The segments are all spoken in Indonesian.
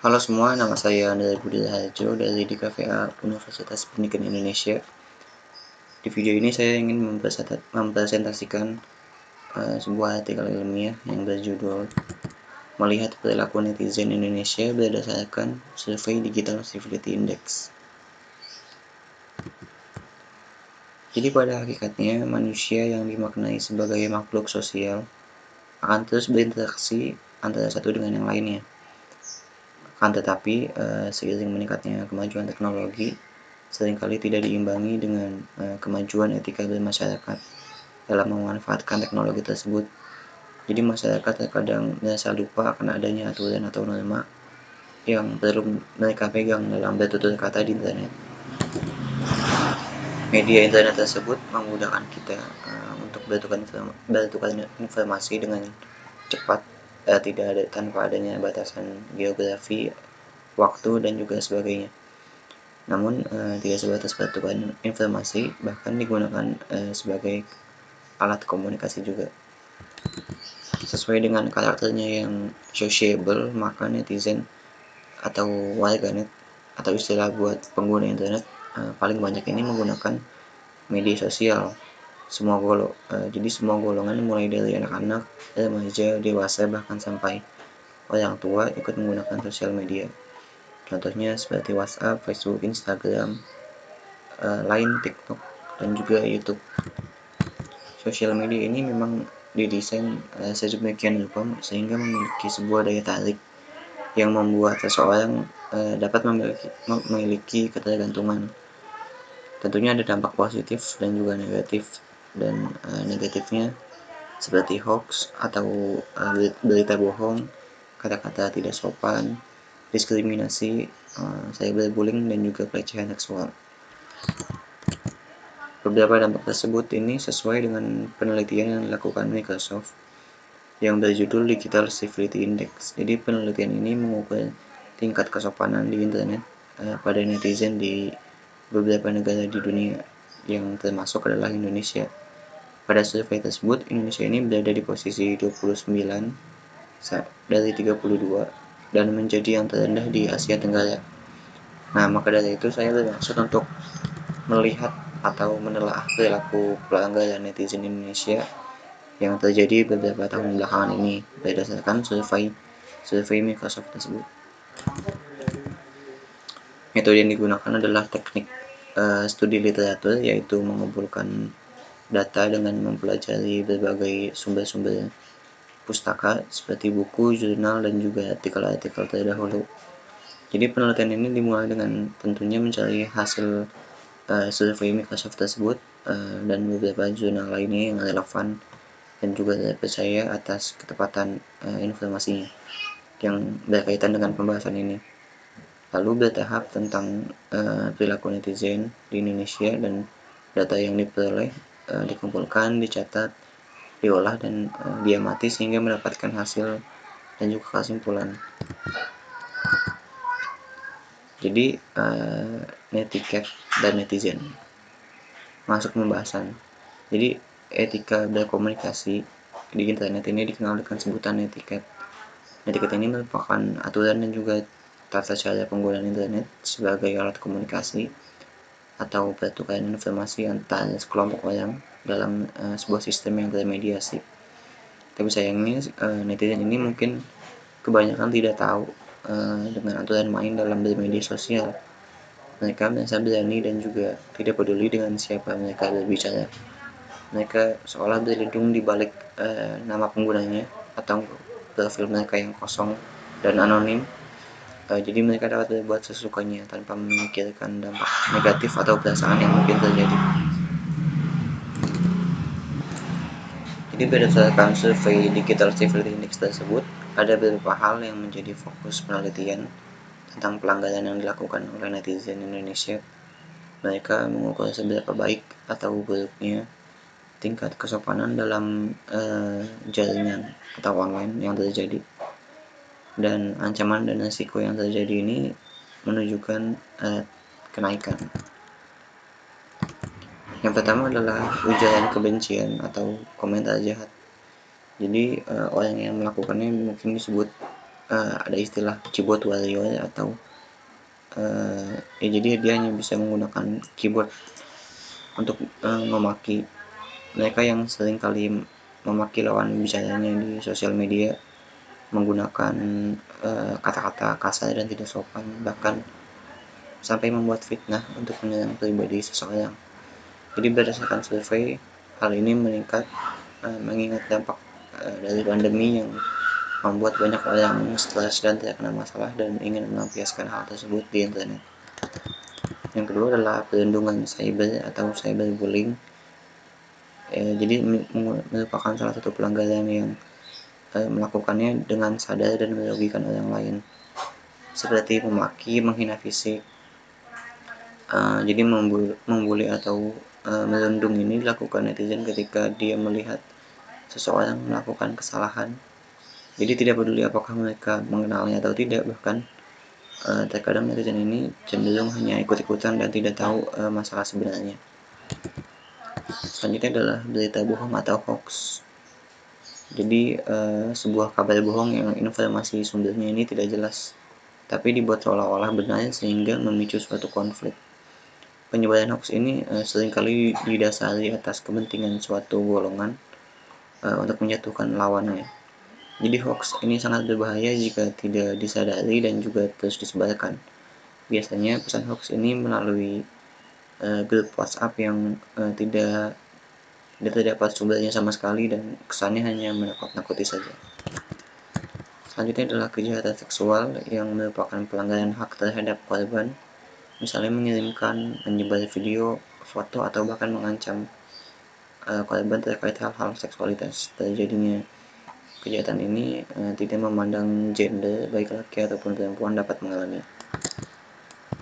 Halo semua, nama saya Andrea Budi Raharjo dari DKVA Universitas Pendidikan Indonesia. Di video ini saya ingin mempresentasikan sebuah artikel ilmiah yang berjudul Melihat Perilaku Netizen Indonesia berdasarkan Survei Digital Civility Index. Jadi pada hakikatnya, manusia yang dimaknai sebagai makhluk sosial akan terus berinteraksi antara satu dengan yang lainnya. Akan tetapi, seiring meningkatnya kemajuan teknologi, seringkali tidak diimbangi dengan kemajuan etika bermasyarakat dalam memanfaatkan teknologi tersebut. Jadi masyarakat terkadang merasa lupa akan adanya aturan atau norma yang perlu mereka pegang dalam bertutur kata di internet. Media internet tersebut memudahkan kita untuk bertukar informasi dengan cepat, tidak ada tanpa adanya batasan geografi, waktu, dan juga sebagainya. Namun tidak sebatas pertukaran informasi, bahkan digunakan sebagai alat komunikasi juga. Sesuai dengan karakternya yang sociable, maka netizen atau warganet atau istilah buat pengguna internet paling banyak ini menggunakan media sosial. Jadi semua golongan mulai dari anak-anak, remaja, dewasa, bahkan sampai orang tua ikut menggunakan sosial media. Contohnya seperti WhatsApp, Facebook, Instagram, Line, TikTok, dan juga YouTube. Sosial media ini memang didesain sedemikian rupa sehingga memiliki sebuah daya tarik yang membuat seseorang dapat memiliki ketergantungan. Tentunya ada dampak positif dan juga negatif, dan negatifnya seperti hoax atau berita bohong, kata-kata tidak sopan, diskriminasi, cyberbullying, dan juga pelecehan seksual. Beberapa dampak tersebut ini sesuai dengan penelitian yang dilakukan Microsoft yang berjudul Digital Civility Index. Jadi penelitian ini mengukur tingkat kesopanan di internet pada netizen di beberapa negara di dunia, yang termasuk adalah Indonesia. Pada survei tersebut, Indonesia ini berada di posisi 29 dari 32 dan menjadi yang terendah di Asia Tenggara. Nah, maka dari itu saya bermaksud untuk melihat atau menelaah perilaku pelanggaran netizen Indonesia yang terjadi beberapa tahun belakangan ini berdasarkan survei Microsoft tersebut. Metode yang digunakan adalah teknik studi literatur, yaitu mengumpulkan data dengan mempelajari berbagai sumber-sumber pustaka seperti buku, jurnal, dan juga artikel-artikel terdahulu. Jadi penelitian ini dimulai dengan tentunya mencari hasil survei Microsoft tersebut dan beberapa jurnal lainnya yang relevan dan juga terpercaya atas ketepatan informasinya yang berkaitan dengan pembahasan ini. Lalu bertahap tentang perilaku netizen di Indonesia, dan data yang diperoleh dikumpulkan, dicatat, diolah, dan diamati sehingga mendapatkan hasil dan juga kesimpulan. Jadi netiquette dan netizen masuk pembahasan. Jadi etika berkomunikasi di internet ini dikenal dengan sebutan netiquette. Netiquette ini merupakan aturan dan juga tata cara penggunaan internet sebagai alat komunikasi atau pertukaran informasi antar sekelompok orang dalam sebuah sistem yang bermediasi. Tapi sayangnya netizen ini mungkin kebanyakan tidak tahu dengan aturan main dalam bermedia sosial. Mereka merasa berani dan juga tidak peduli dengan siapa mereka berbicara. Mereka seolah berlindung di balik nama penggunanya atau profil mereka yang kosong dan anonim. Jadi mereka dapat berbuat sesukanya tanpa memikirkan dampak negatif atau perasaan yang mungkin terjadi. Jadi berdasarkan survei Digital Civility Index tersebut, ada beberapa hal yang menjadi fokus penelitian tentang pelanggaran yang dilakukan oleh netizen Indonesia. Mereka mengukur seberapa baik atau buruknya tingkat kesopanan dalam jaringan atau online yang terjadi, dan ancaman dan risiko yang terjadi ini menunjukkan kenaikan. Yang pertama adalah ujaran kebencian atau komentar jahat. Jadi orang yang melakukannya mungkin disebut ada istilah keyboard warrior atau ya jadi dia hanya bisa menggunakan keyboard untuk memaki mereka yang sering kali memaki lawan bicaranya di sosial media menggunakan kata-kata kasar dan tidak sopan, bahkan sampai membuat fitnah untuk menyerang pribadi seseorang. Jadi berdasarkan survei, hal ini meningkat mengingat dampak dari pandemi yang membuat banyak orang stres dan terkena masalah dan ingin melampiaskan hal tersebut di internet. Yang kedua adalah perlindungan cyber atau cyberbullying. Jadi merupakan salah satu pelanggaran yang melakukannya dengan sadar dan merugikan orang lain, seperti memaki, menghina fisik. Jadi membuli atau merundung ini dilakukan netizen ketika dia melihat seseorang melakukan kesalahan. Jadi tidak peduli apakah mereka mengenalnya atau tidak, bahkan terkadang netizen ini cenderung hanya ikut-ikutan dan tidak tahu masalah sebenarnya. Selanjutnya adalah berita bohong atau hoax. Jadi sebuah kabar bohong yang informasi sumbernya ini tidak jelas, tapi dibuat seolah-olah benar sehingga memicu suatu konflik. Penyebaran hoax ini seringkali didasari atas kepentingan suatu golongan untuk menjatuhkan lawannya. Jadi hoax ini sangat berbahaya jika tidak disadari dan juga terus disebarkan. Biasanya pesan hoax ini melalui grup WhatsApp yang tidak terdapat sumbernya sama sekali dan kesannya hanya menakut-nakuti saja. Selanjutnya adalah kejahatan seksual yang merupakan pelanggaran hak terhadap korban, misalnya mengirimkan, menyebar video, foto, atau bahkan mengancam korban terkait hal-hal seksualitas. Terjadinya kejahatan ini tidak memandang gender, baik laki ataupun perempuan dapat mengalami.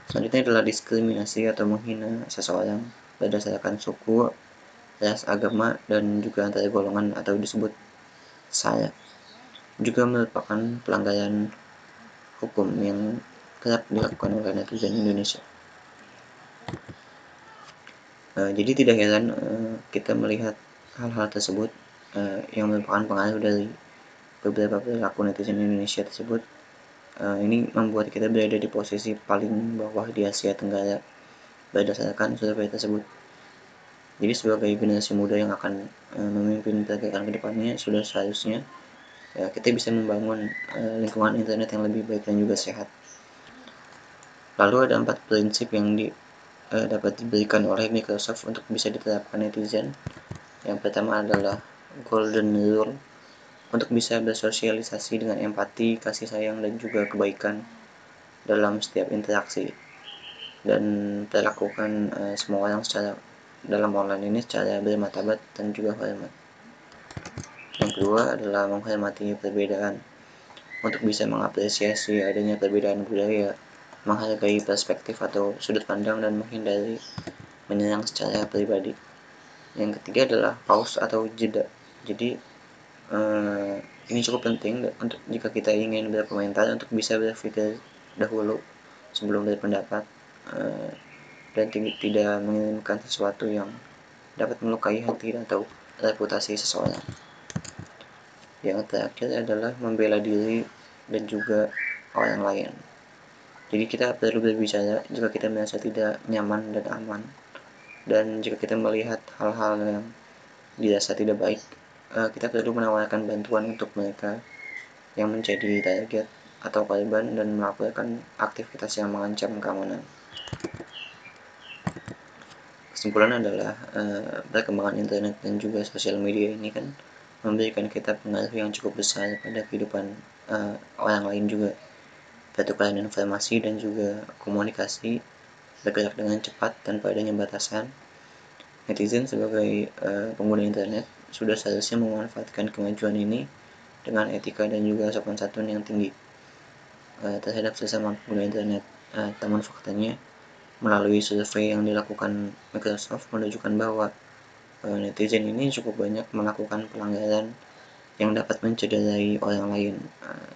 Selanjutnya adalah diskriminasi atau menghina seseorang berdasarkan suku, ras, agama, dan juga antar golongan atau disebut sara. Juga merupakan pelanggaran hukum yang kerap dilakukan oleh netizen Indonesia. Jadi tidak heran kita melihat hal-hal tersebut yang merupakan pengaruh dari beberapa perilaku netizen Indonesia tersebut. Ini membuat kita berada di posisi paling bawah di Asia Tenggara berdasarkan survei tersebut. Jadi sebagai generasi muda yang akan memimpin pergerakan kedepannya, sudah seharusnya kita bisa membangun lingkungan internet yang lebih baik dan juga sehat. Lalu ada 4 prinsip yang dapat diberikan oleh Microsoft untuk bisa diterapkan netizen. Yang pertama adalah Golden Rule, untuk bisa bersosialisasi dengan empati, kasih sayang, dan juga kebaikan dalam setiap interaksi, dan perlakukan semua orang secara dalam online ini secara bermartabat dan juga hormat. Yang kedua adalah menghormati perbedaan, untuk bisa mengapresiasi adanya perbedaan budaya, menghargai perspektif atau sudut pandang, dan menghindari menyerang secara pribadi. Yang ketiga adalah pause atau jeda. Jadi ini cukup penting untuk jika kita ingin berkomentar, untuk bisa berpikir dahulu sebelum berpendapat dan tidak mengirimkan sesuatu yang dapat melukai hati atau reputasi seseorang. Yang terakhir adalah membela diri dan juga orang lain. Jadi kita perlu berbicara jika kita merasa tidak nyaman dan aman, dan jika kita melihat hal-hal yang dirasa tidak baik, kita perlu menawarkan bantuan untuk mereka yang menjadi target atau korban dan melaporkan aktivitas yang mengancam keamanan. Kesimpulan adalah perkembangan internet dan juga sosial media ini kan memberikan kita pengaruh yang cukup besar pada kehidupan orang lain juga. Pertukaran informasi dan juga komunikasi bergerak dengan cepat tanpa adanya batasan. Netizen sebagai pengguna internet sudah seharusnya memanfaatkan kemajuan ini dengan etika dan juga sopan santun yang tinggi terhadap sesama pengguna internet. Namun faktanya, melalui survei yang dilakukan Microsoft menunjukkan bahwa netizen ini cukup banyak melakukan pelanggaran yang dapat mencederai orang lain.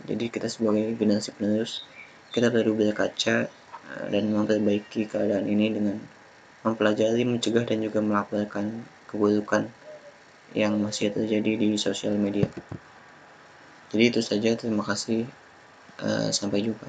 Jadi kita sebagai generasi penerus, kita perlu berkaca dan memperbaiki keadaan ini dengan mempelajari, mencegah, dan juga melaporkan keburukan yang masih terjadi di sosial media. Jadi itu saja, terima kasih. Sampai jumpa.